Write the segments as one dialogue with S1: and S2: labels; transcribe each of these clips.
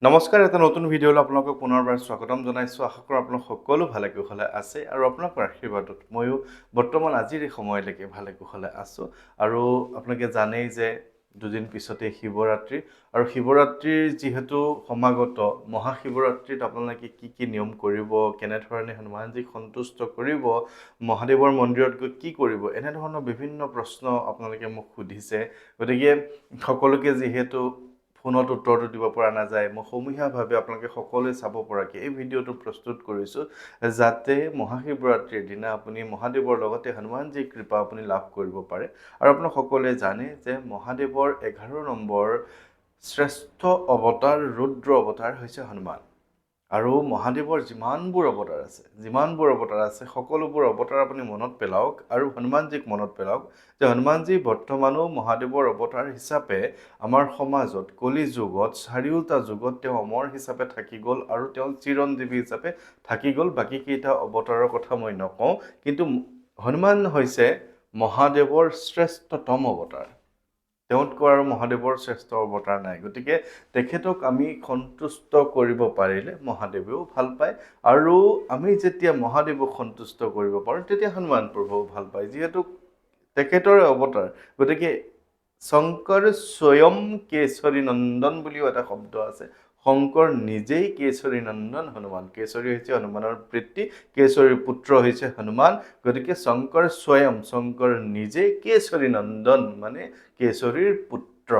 S1: নমস্কাৰ, এটা নতুন ভিডিঅ'লৈ আপোনালোকক পুনৰবাৰ স্বাগতম জনাইছোঁ। আশা কৰোঁ আপোনালোক সকলো ভালে কুশলে আছে আৰু আপোনালোকৰ আশীৰ্বাদত ময়ো বৰ্তমান আজিৰ এই সময়লৈকে ভালে কুশলে আছোঁ। আৰু আপোনালোকে জানেই যে দুদিন পিছতে শিৱৰাত্ৰি, আৰু শিৱৰাত্ৰিৰ যিহেতু সমাগত মহাশিৱৰাত্ৰিত আপোনালোকে কি নিয়ম কৰিব, কেনেধৰণে হনুমানজীক সন্তুষ্ট কৰিব, মহাদেৱৰ মন্দিৰত গৈ কি কৰিব, এনেধৰণৰ বিভিন্ন প্ৰশ্ন আপোনালোকে মোক সুধিছে। গতিকে সকলোকে যিহেতু ফোনত উত্তৰটো দিব পৰা নাযায়, মই সমূহীয়াভাৱে আপোনালোকে সকলোৱে চাব পৰাকৈ এই ভিডিঅ'টো প্ৰস্তুত কৰিছোঁ, যাতে মহাশিৱৰাত্ৰিৰ দিনা আপুনি মহাদেৱৰ লগতে হনুমানজীৰ কৃপা আপুনি লাভ কৰিব পাৰে। আৰু আপোনালোক সকলোৱে জানে যে মহাদেৱৰ 11 নম্বৰ শ্ৰেষ্ঠ অৱতাৰ ৰুদ্ৰ অৱতাৰ হৈছে হনুমান। আৰু মহাদেৱৰ যিমানবোৰ অৱতাৰ আছে সকলোবোৰ অৱতাৰ আপুনি মনত পেলাওক আৰু হনুমানজীক মনত পেলাওক, যে হনুমানজী বৰ্তমানো মহাদেৱৰ অৱতাৰ হিচাপে আমাৰ সমাজত কলি যুগত চাৰিওটা যুগত তেওঁ অমৰ হিচাপে থাকি গ'ল আৰু তেওঁ চিৰঞ্জীৱী হিচাপে থাকি গ'ল। বাকীকেইটা অৱতাৰৰ কথা মই নকওঁ, কিন্তু হনুমান হৈছে মহাদেৱৰ শ্ৰেষ্ঠতম অৱতাৰ। তেওঁতকৈ আৰু মহাদেৱৰ শ্ৰেষ্ঠ অৱতাৰ নাই। গতিকে তেখেতক আমি সন্তুষ্ট কৰিব পাৰিলে মহাদেৱেও ভাল পায়, আৰু আমি যেতিয়া মহাদেৱক সন্তুষ্ট কৰিব পাৰোঁ তেতিয়া হনুমান প্ৰভুও ভাল পায়, যিহেতু তেখেতৰে অৱতাৰ। গতিকে শংকৰ স্বয়ং কেশৰী নন্দন বুলিও এটা শব্দ আছে। শংকৰ নিজেই কেশৰী নন্দন হনুমান। কেশৰী হৈছে হনুমানৰ পিতৃ, কেশৰীৰ পুত্ৰ হৈছে হনুমান। গতিকে শংকৰ স্বয়ং, শংকৰ নিজেই কেশৰী নন্দন মানে কেশৰীৰ পুত্ৰ।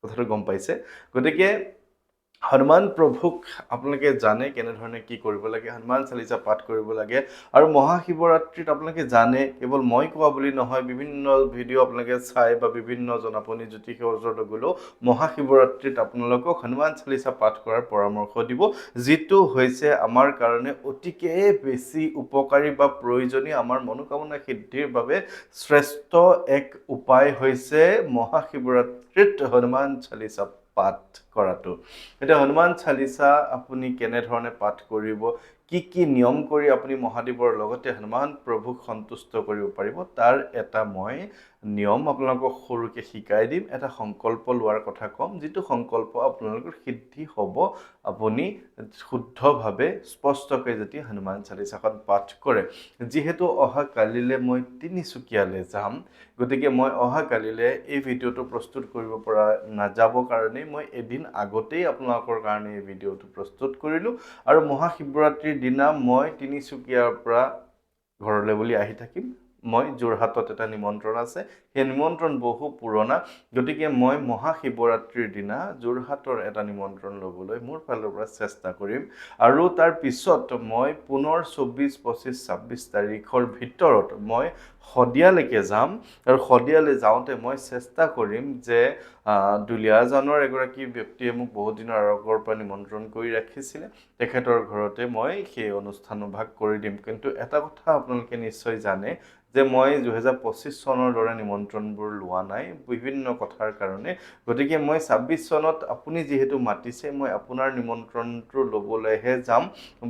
S1: কথাটো গম পাইছে? গতিকে হনুমান প্ৰভুক আপোনালোকে জানে কেনেধৰণে কি কৰিব লাগে, হনুমান চালিচা পাঠ কৰিব লাগে। আৰু মহাশিৱৰাত্ৰিত আপোনালোকে জানে, কেৱল মই কোৱা বুলি নহয়, বিভিন্ন ভিডিঅ' আপোনালোকে চাই বা বিভিন্ন জনাপনী জ্যোতিষৰ ওচৰলৈ গ'লেও মহাশিৱৰাত্ৰিত আপোনালোকক হনুমান চালিচা পাঠ কৰাৰ পৰামৰ্শ দিব, যিটো হৈছে আমাৰ কাৰণে অতিকে বেছি উপকাৰী বা প্ৰয়োজনীয়। আমাৰ মনোকামনা সিদ্ধিৰ বাবে শ্ৰেষ্ঠ এক উপায় হৈছে মহাশিৱৰাত্ৰিত হনুমান চালিচা পাঠ কৰাটো। এতিয়া হনুমান চালিচা আপুনি কেনেধৰণে পাঠ কৰিব, কি নিয়ম কৰি আপুনি মহাদেৱৰ লগতে হনুমান প্ৰভুক সন্তুষ্ট কৰিব পাৰিব, তাৰ এটা মই নিয়ম আপোনালোকক সৰুকৈ শিকাই দিম। এটা সংকল্প লোৱাৰ কথা ক'ম, যিটো সংকল্প আপোনালোকৰ সিদ্ধি হ'ব আপুনি শুদ্ধভাৱে স্পষ্টকৈ যদি হনুমান চালিচাখন পাঠ কৰে। যিহেতু অহা কালিলৈ মই তিনিচুকীয়ালৈ যাম, গতিকে মই অহা কালিলৈ এই ভিডিঅ'টো প্ৰস্তুত কৰিব পৰা নাযাবৰ কাৰণেই মই এদিন আগতেই আপোনালোকৰ কাৰণে এই ভিডিঅ'টো প্ৰস্তুত কৰিলোঁ। আৰু মহাশিৱৰাত্ৰিৰ দিনা মই তিনিচুকীয়াৰ পৰা ঘৰলৈ বুলি আহি থাকিম। মই যোৰহাটত এটা নিমন্ত্ৰণ আছে, সেই নিমন্ত্ৰণ বহু পুৰণা। গতিকে মই মহাশিৱৰাত্ৰিৰ দিনা যোৰহাটৰ এটা নিমন্ত্ৰণ ল'বলৈ মোৰ ফালৰ পৰা চেষ্টা কৰিম। আৰু তাৰ পিছত মই পুনৰ 24, 25, 26 তাৰিখৰ ভিতৰত মই শদিয়ালৈকে যাম। আৰু শদিয়ালৈ যাওঁতে মই চেষ্টা কৰিম যে দুলীয়াজানৰ এগৰাকী ব্যক্তিয়ে মোক বহুত দিনৰ আগৰ পৰা নিমন্ত্ৰণ কৰি ৰাখিছিলে, তেখেতৰ ঘৰতে মই সেই অনুষ্ঠান ভাগ কৰি দিম। কিন্তু এটা কথা আপোনালোকে নিশ্চয় জানে যে মই 2025 চনৰ দৰে নিমন্ত্ৰণবোৰ লোৱা নাই বিভিন্ন কথাৰ কাৰণে। গতিকে মই 26 চনত আপুনি যিহেতু মাতিছে, মই আপোনাৰ নিমন্ত্ৰণটো ল'বলৈহে যাম,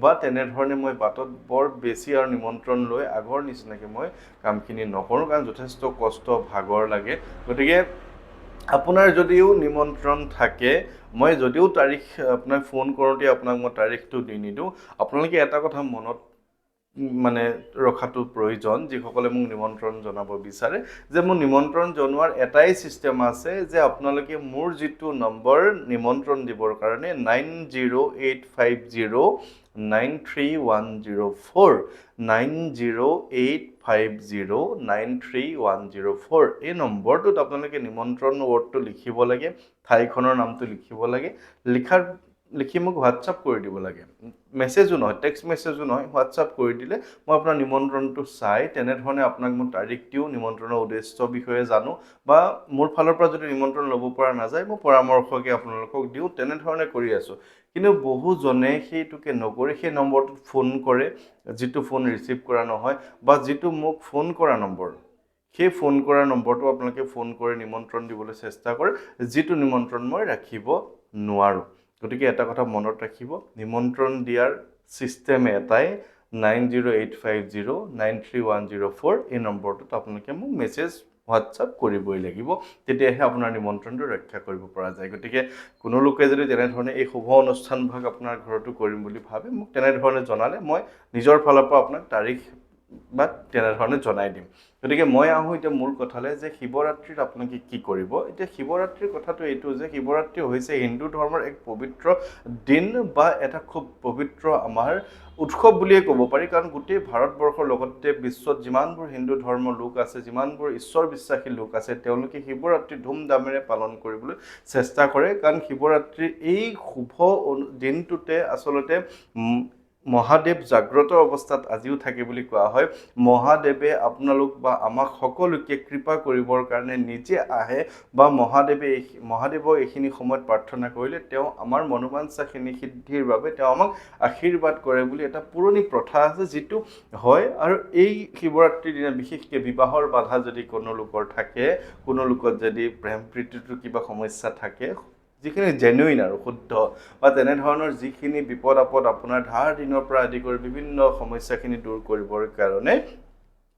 S1: বা তেনেধৰণে মই বাটত বৰ বেছি আৰু নিমন্ত্ৰণ লৈ আগৰ নিচিনাকৈ মই কামখিনি নকৰোঁ, কাৰণ যথেষ্ট কষ্ট ভাগৰ লাগে। গতিকে আপোনাৰ যদিও নিমন্ত্ৰণ থাকে, মই যদিও তাৰিখ আপোনাক ফোন কৰোঁতে আপোনাক মই তাৰিখটো দি নিদিওঁ, আপোনালোকে এটা কথা মনত ৰখাটো প্ৰয়োজন, যিসকলে মোক নিমন্ত্ৰণ জনাব বিচাৰে, যে মোৰ নিমন্ত্ৰণ জনোৱাৰ এটাই ছিষ্টেম আছে, যে আপোনালোকে মোৰ যিটো নম্বৰ নিমন্ত্ৰণ দিবৰ কাৰণে 9085093104 9085093104 এই নম্বৰটোত আপোনালোকে নিমন্ত্ৰণ ৱৰ্ডটো লিখিব লাগে, ঠাইখনৰ নামটো লিখিব লাগে, লিখি মোক হোৱাটছআপ কৰি দিব লাগে। মেছেজো নহয়, টেক্সট মেছেজো নহয়, হোৱাটছআপ কৰি দিলে মই আপোনাৰ নিমন্ত্ৰণটো চাই তেনেধৰণে আপোনাক মই তাৰিখ দিওঁ, নিমন্ত্ৰণৰ উদ্দেশ্য বিষয়ে জানো, বা মোৰ ফালৰ পৰা যদি নিমন্ত্ৰণ ল'ব পৰা নাযায় মই পৰামৰ্শকে আপোনালোকক দিওঁ, তেনেধৰণে কৰি আছোঁ। কিন্তু বহুজনে সেইটোকে নকৰি সেই নম্বৰটোত ফোন কৰে, যিটো ফোন ৰিচিভ কৰা নহয়, বা যিটো মোক ফোন কৰা নম্বৰ, সেই ফোন কৰা নম্বৰটো আপোনালোকে ফোন কৰি নিমন্ত্ৰণ দিবলৈ চেষ্টা কৰে, যিটো নিমন্ত্ৰণ মই ৰাখিব নোৱাৰোঁ। গতিকে এটা কথা মনত ৰাখিব, নিমন্ত্ৰণ দিয়াৰ ছিষ্টেম এটাই, 9085093104 এই নম্বৰটোত আপোনালোকে মোক মেছেজ হোৱাটছআপ কৰিবই লাগিব, তেতিয়াহে আপোনাৰ নিমন্ত্ৰণটো ৰক্ষা কৰিব পৰা যায়। গতিকে কোনো লোকে যদি তেনেধৰণে এই শুভ অনুষ্ঠানভাগ আপোনাৰ ঘৰতো কৰিম বুলি ভাবে, মোক তেনেধৰণে জনালে মই নিজৰ ফালৰ পৰা আপোনাক তাৰিখ বা তেনেধৰণে জনাই দিম। গতিকে মই আহোঁ এতিয়া মূল কথালৈ যে শিৱৰাত্ৰিত আপোনালোকে কি কৰিব। এতিয়া শিৱৰাত্ৰিৰ কথাটো এইটো যে শিৱৰাত্ৰি হৈছে হিন্দু ধৰ্মৰ এক পবিত্ৰ দিন বা এটা খুব পবিত্ৰ আমাৰ উৎসৱ বুলিয়ে ক'ব পাৰি, কাৰণ গোটেই ভাৰতবৰ্ষৰ লগতে বিশ্বত যিমানবোৰ হিন্দু ধৰ্মৰ লোক আছে, যিমানবোৰ ঈশ্বৰ বিশ্বাসী লোক আছে, তেওঁলোকে শিৱৰাত্ৰি ধুমধামেৰে পালন কৰিবলৈ চেষ্টা কৰে। কাৰণ শিৱৰাত্ৰিৰ এই শুভ দিনটোতে আচলতে মহাদেৱ জাগ্ৰত অৱস্থাত আজিও থাকে বুলি কোৱা হয়। মহাদেৱে আপোনালোক বা আমাক সকলোকে কৃপা কৰিবৰ কাৰণে নিজে আহে, বা মহাদেৱক এইখিনি সময়ত প্ৰাৰ্থনা কৰিলে তেওঁ আমাৰ মনোবাঞ্ছাখিনি সিদ্ধিৰ বাবে তেওঁ আমাক আশীৰ্বাদ কৰে বুলি এটা পুৰণি প্ৰথা আছে, যিটো হয়। আৰু এই শিৱৰাত্ৰিৰ দিনা বিশেষকৈ বিবাহৰ বাধা যদি কোনো লোকৰ থাকে, কোনো লোকত যদি প্ৰেম প্ৰীতিটো কিবা সমস্যা থাকে, যিখিনি জেনুইন আৰু শুদ্ধ, বা তেনেধৰণৰ যিখিনি বিপদ আপদ আপোনাৰ ধাৰ দিনৰ পৰা আদি কৰি বিভিন্ন সমস্যাখিনি দূৰ কৰিবৰ কাৰণে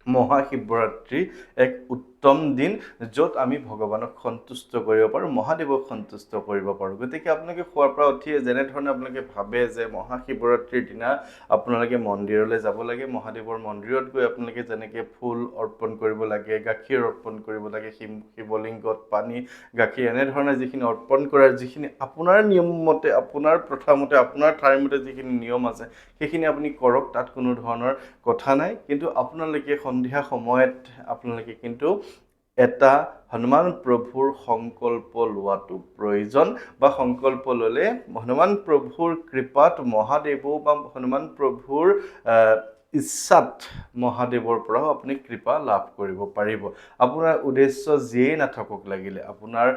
S1: মহাশিৱৰাত্ৰি এক উত্তম দিন, য'ত আমি ভগৱানক সন্তুষ্ট কৰিব পাৰোঁ, মহাদেৱক সন্তুষ্ট কৰিব পাৰোঁ। গতিকে আপোনালোকে খোৱাৰ পৰা উঠিয়ে যেনেধৰণে আপোনালোকে ভাবে যে মহাশিৱৰাত্ৰিৰ দিনা আপোনালোকে মন্দিৰলৈ যাব লাগে, মহাদেৱৰ মন্দিৰত গৈ আপোনালোকে যেনেকৈ ফুল অৰ্পণ কৰিব লাগে, গাখীৰ অৰ্পণ কৰিব লাগে, শিৱলিংগত পানী, গাখীৰ, এনেধৰণে যিখিনি অৰ্পণ কৰাৰ যিখিনি আপোনাৰ নিয়ম মতে, আপোনাৰ প্ৰথা মতে, আপোনাৰ ঠাইৰ মতে যিখিনি নিয়ম আছে, সেইখিনি আপুনি কৰক, তাত কোনো ধৰণৰ কথা নাই। কিন্তু আপোনালোকে সন্ধিয়া সময়ত আপোনালোকে কিন্তু এটা হনুমান প্ৰভুৰ সংকল্প লোৱাটো প্ৰয়োজন, বা সংকল্প ল'লে হনুমান প্ৰভুৰ কৃপাত মহাদেৱো বা হনুমান প্ৰভুৰ ইচ্ছাত মহাদেৱৰ পৰাও আপুনি কৃপা লাভ কৰিব পাৰিব। আপোনাৰ উদ্দেশ্য যিয়েই নাথাকক লাগিলে, আপোনাৰ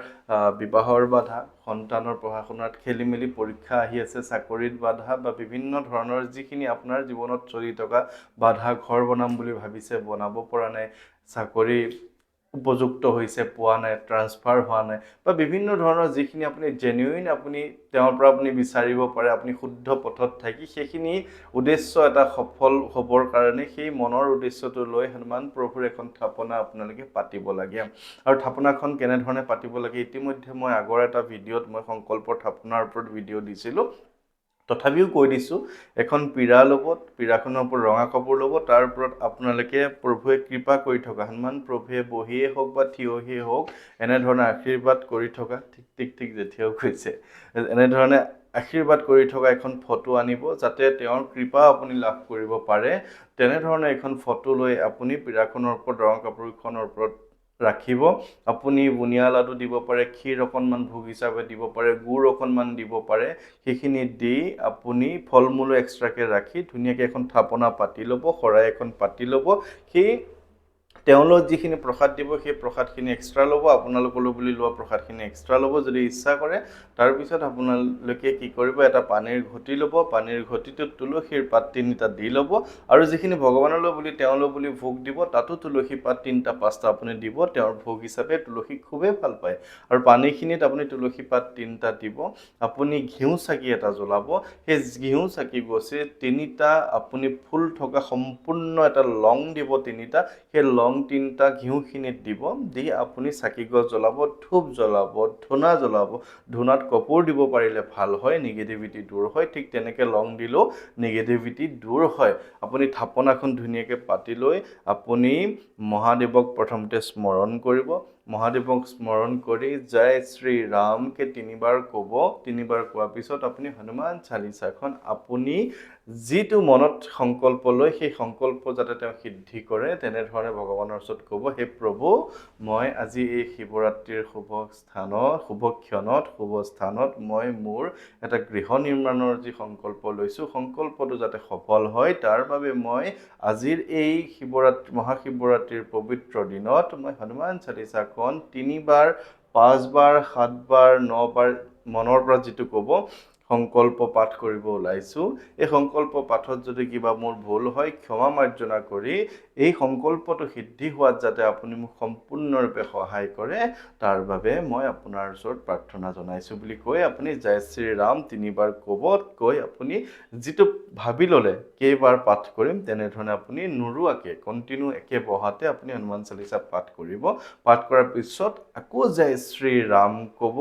S1: বিবাহৰ বাধা, সন্তানৰ পঢ়া শুনাত খেলি মেলি, পৰীক্ষা আহি আছে, চাকৰিত বাধা, বা বিভিন্ন ধৰণৰ যিখিনি আপোনাৰ জীৱনত চলি থকা বাধা, ঘৰ বনাম বুলি ভাবিছে বনাব পৰা নাই, চাকৰি উপযুক্ত হৈছে পোৱা নাই, ট্ৰান্সফাৰ হোৱা নাই, বা বিভিন্ন ধৰণৰ যিখিনি আপুনি জেনুইন আপুনি তেওঁৰ পৰা আপুনি বিচাৰিব পাৰে, আপুনি শুদ্ধ পথত থাকি সেইখিনি উদ্দেশ্য এটা সফল হ'বৰ কাৰণে সেই মনৰ উদ্দেশ্যটো লৈ হনুমান প্ৰভুৰ এখন থাপনা আপোনালোকে পাতিব লাগে। আৰু থাপনাখন কেনেধৰণে পাতিব লাগে ইতিমধ্যে মই আগৰ এটা ভিডিঅ'ত মই সংকল্পৰ থাপনাৰ ওপৰত ভিডিঅ' দিছিলোঁ, তথাপিও কৈ দিছোঁ। এখন পীৰা ল'ব, পীৰাখনৰ ওপৰত ৰঙা কাপোৰ ল'ব, তাৰ ওপৰত আপোনালোকে প্ৰভুৱে কৃপা কৰি থকা, হনুমান প্ৰভুৱে বহিয়ে হওক বা থিয়হিয়ে হওক এনেধৰণে আশীৰ্বাদ কৰি থকা, ঠিক যেতিয়াও কৈছে, এনেধৰণে আশীৰ্বাদ কৰি থকা এখন ফটো আনিব, যাতে তেওঁৰ কৃপা আপুনি লাভ কৰিব পাৰে। তেনেধৰণে এখন ফটো লৈ আপুনি পীৰাখনৰ ওপৰত, ৰঙা কাপোৰখনৰ ওপৰত ৰাখিব। আপুনি বুনিয়া লাডু দিব পাৰে, ক্ষীৰ অকণমান ভোগ হিচাপে দিব পাৰে, গুড় অকণমান দিব পাৰে। সেইখিনি দি আপুনি ফল মূলো এক্সট্ৰাকৈ ৰাখি ধুনীয়াকৈ এখন থাপনা পাতি ল'ব, শৰাই এখন পাতি ল'ব। সেই তেওঁলোক যিখিনি প্ৰসাদ দিব, সেই প্ৰসাদখিনি এক্সট্ৰা ল'ব, আপোনালোকলৈ বুলি লোৱা প্ৰসাদখিনি এক্সট্ৰা ল'ব যদি ইচ্ছা কৰে। তাৰপিছত আপোনালোকে কি কৰিব, এটা পানীৰ ঘটি ল'ব, পানীৰ ঘটিটোত তুলসীৰ পাত 3টা দি ল'ব, আৰু যিখিনি ভগৱানলৈ বুলি তেওঁলৈ বুলি ভোগ দিব, তাতো তুলসী পাত 3টা 5টা আপুনি দিব। তেওঁৰ ভোগ হিচাপে তুলসী খুবেই ভাল পায়। আৰু পানীখিনিত আপুনি তুলসী পাত 3টা দিব। আপুনি ঘিউ চাকি এটা জ্বলাব, সেই ঘিউ চাকি গছে 3টা আপুনি ফুল থকা সম্পূৰ্ণ এটা লং দিব 3টা, সেই লং 3টা ঘিউখিনিত দিব, দি আপুনি চাকি গছ জ্বলাব, ধূপ জ্বলাব, ধূনা জ্বলাব। ধূনাত কপোৰ দিব পাৰিলে ভাল হয়, নিগেটিভিটি দূৰ হয়। ঠিক তেনেকৈ লং দিলেও নিগেটিভিটি দূৰ হয়। আপুনি থাপনাখন ধুনীয়াকৈ পাতি লৈ আপুনি মহাদেৱক প্ৰথমতে স্মৰণ কৰিব। মহাদেৱক স্মৰণ কৰি জয় শ্ৰী ৰামকে 3বাৰ ক'ব। 3বাৰ কোৱাৰ পিছত আপুনি হনুমান চালিচাখন আপুনি যিটো মনত সংকল্প লয়, সেই সংকল্প যাতে তেওঁ সিদ্ধি কৰে, তেনেধৰণে ভগৱানৰ ওচৰত ক'ব, হে প্ৰভু, মই আজি এই শিৱৰাত্ৰিৰ শুভ স্থানত মই মোৰ এটা গৃহ নিৰ্মাণৰ যি সংকল্প লৈছোঁ, সংকল্পটো যাতে সফল হয়, তাৰ বাবে মই আজিৰ এই মহাশিৱৰাত্ৰিৰ পবিত্ৰ দিনত মই হনুমান চালিচাখন 3বাৰ, 5বাৰ, 7বাৰ, 9বাৰ মনৰ পৰা যিটো ক'ব, সংকল্প পাঠ কৰিব ওলাইছোঁ এই সংকল্প পাঠত যদি কিবা মোৰ ভুল হয় ক্ষমা মাৰ্জনা কৰি এই সংকল্পটো সিদ্ধি হোৱাত যাতে আপুনি মোক সম্পূৰ্ণৰূপে সহায় কৰে তাৰ বাবে মই আপোনাৰ ওচৰত প্ৰাৰ্থনা জনাইছোঁ বুলি কৈ আপুনি জয় শ্ৰী ৰাম 3 বাৰ ক'ব কৈ আপুনি যিটো ভাবি ল'লে কেইবাৰ পাঠ কৰিম তেনেধৰণে আপুনি নুৰুৱাকে কন্টিনিউ একে বহাতে আপুনি হনুমান চালিসা পাঠ কৰিব পাঠ কৰাৰ পিছত আকৌ জয় শ্ৰী ৰাম ক'ব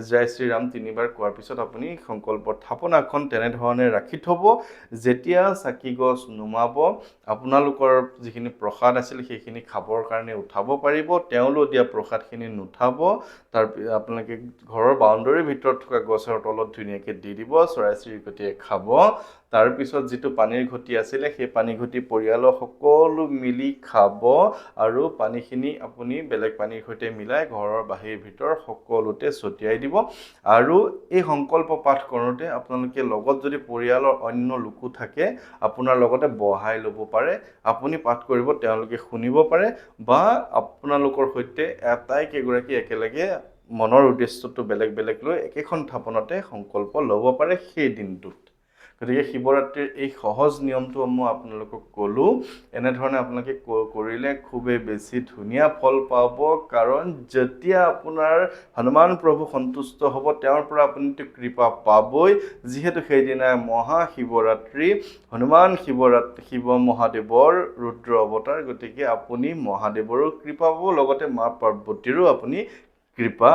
S1: জয় শ্ৰী ৰাম 3 বাৰ কোৱাৰ পিছত আপুনি সংকল্প থাপনাখন তেনেধৰণে ৰাখি থব যেতিয়া চাকি গছ নুমাব আপোনালোকৰ যিখিনি প্ৰসাদ আছিল সেইখিনি খাবৰ কাৰণে উঠাব পাৰিব তেওঁলোক দিয়া প্ৰসাদখিনি নুঠাব তাৰ আপোনালোকে ঘৰৰ বাউণ্ডাৰীৰ ভিতৰত থকা গছৰ তলত ধুনীয়াকৈ দি দিব চৰাই চিৰিকটিয়ে খাব তাৰ পিছত যেটো পানীৰ ঘটি আছিল সেই পানী ঘটি পৰিয়ালৰ সকলো মিলি খাব আৰু পানীখিনি আপুনি বেলেগ পানীৰ সৈতে মিলাই ঘৰৰ বাহিৰ ভিতৰ সকলোতে ছটিয়াই দিব আৰু এই সংকল্প পাঠ কৰোঁতে আপোনালোকে লগত যদি পৰিয়ালৰ অন্য লোকো থাকে আপোনাৰ লগতে বহাই ল'ব পাৰে আপুনি পাঠ কৰিব তেওঁলোকে শুনিব পাৰে বা আপোনালোকৰ সৈতে এটাই কেইগৰাকী একেলগে মনৰ উদ্দেশ্যটো বেলেগ বেলেগ লৈ একেখন থাপনতে সংকল্প ল'ব পাৰে সেই দিনটোত গতিকে শিৱৰাত্ৰিৰ এই সহজ নিয়মটো মই আপোনালোকক ক'লো এনেধৰণে আপোনালোকে কৰিলে খুবেই বেছি ধুনীয়া ফল পাব কাৰণ যেতিয়া আপোনাৰ হনুমান প্ৰভু সন্তুষ্ট হ'ব তেওঁৰ পৰা আপুনিটো কৃপা পাবই যিহেতু সেইদিনা মহা শিৱৰাত্ৰি হনুমান শিৱ মহাদেৱৰ ৰুদ্ৰ অৱতাৰ গতিকে আপুনি মহাদেৱৰো কৃপা পাব লগতে মা পাৰ্বতীৰো আপুনি কৃপা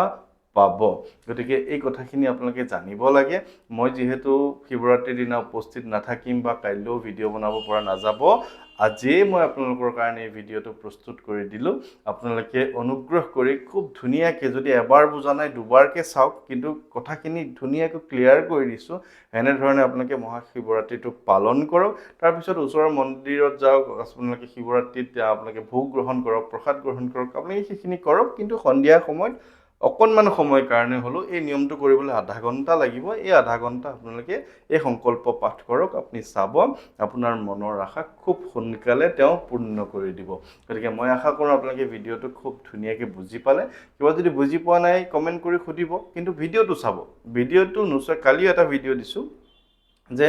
S1: পাব গতিকে এই কথাখিনি আপোনালোকে জানিব লাগে মই যেহেতু শিৱৰাত্ৰিৰ দিনা উপস্থিত নাথাকিম বা কাইলৈও ভিডিঅ' বনাব পৰা নাযাব আজিয়ে মই আপোনালোকৰ কাৰণে এই ভিডিঅ'টো প্ৰস্তুত কৰি দিলোঁ আপোনালোকে অনুগ্ৰহ কৰি খুব ধুনীয়াকৈ যদি এবাৰ বুজা নাই দুবাৰকৈ চাওক কিন্তু কথাখিনি ধুনীয়াকৈ ক্লিয়াৰ কৰি দিছোঁ এনেধৰণে আপোনালোকে মহাশিৱৰাত্ৰিটো পালন কৰক তাৰপিছত ওচৰৰ মন্দিৰত যাওক আপোনালোকে শিৱৰাত্ৰিত আপোনালোকে ভোগ গ্ৰহণ কৰক প্ৰসাদ গ্ৰহণ কৰক আপোনালোকে সেইখিনি কৰক কিন্তু সন্ধিয়া সময়ত অকণমান সময় কাৰণে হলো এই নিয়মটো কৰিবলৈ আধা ঘণ্টা লাগিব এই আধা ঘণ্টা আপোনালোকে এই সংকল্প পাঠ কৰক আপুনি চাব আপোনাৰ মনৰ আশা খুব সোনকালে তেওঁ পূৰ্ণ কৰি দিব গতিকে মই আশা কৰোঁ আপোনালোকে ভিডিঅ'টো খুব ধুনীয়াকৈ বুজি পালে কিবা যদি বুজি পোৱা নাই কমেন্ট কৰি সুধিব কিন্তু ভিডিঅ'টো চাব ভিডিঅ'টো নোচোৱা কালি এটা ভিডিঅ' দিছোঁ যে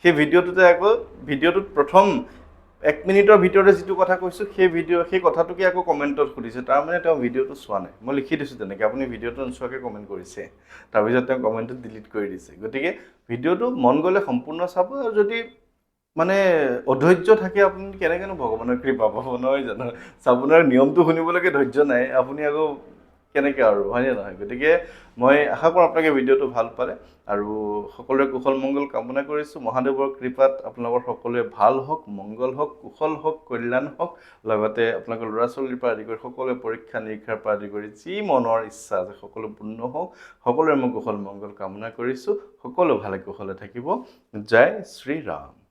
S1: সেই ভিডিঅ'টোতে আকৌ ভিডিঅ'টোত প্ৰথম 1 মিনিটৰ ভিতৰতে যেটো কথা কৈছো সেই কথাটোকে আকৌ কমেন্টত খুদিছে তাৰ মানে তেওঁ ভিডিঅ'টো চোৱা নাই মই লিখি দিছো তেনেকৈ আপুনি ভিডিঅ'টো নোচোৱাকৈ কমেন্ট কৰিছে তাৰ পিছত তেওঁ কমেন্টটো ডিলিট কৰি দিছে গতিকে ভিডিঅ'টো মন গলে সম্পূৰ্ণ চাব আৰু যদি মানে অধৈৰ্য থাকে আপুনি কেনেকেনো ভগৱানৰ কৃপা পাব নহয় জানো চাবনৰ নিয়মটো শুনিবলৈকে ধৈৰ্য নাই আপুনি আকৌ কেনেকৈ আৰু হয় নে নহয় গতিকে মই আশা কৰোঁ আপোনালোকে ভিডিঅ'টো ভাল পালে আৰু সকলোৰে কুশল মংগল কামনা কৰিছোঁ মহাদেৱৰ কৃপাত আপোনালোকৰ সকলোৰে ভাল হওক মংগল হওক কুশল হওক কল্যাণ হওক লগতে আপোনালোকৰ ল'ৰা ছোৱালীৰ পৰা আদি কৰি সকলোৰে পৰীক্ষা নিৰীক্ষাৰ পৰা আদি কৰি যি মনৰ ইচ্ছা আছে সকলো পূৰ্ণ হওক সকলোৰে মই কুশল মংগল কামনা কৰিছোঁ সকলো ভালে কুশলে থাকিব জয় শ্ৰী ৰাম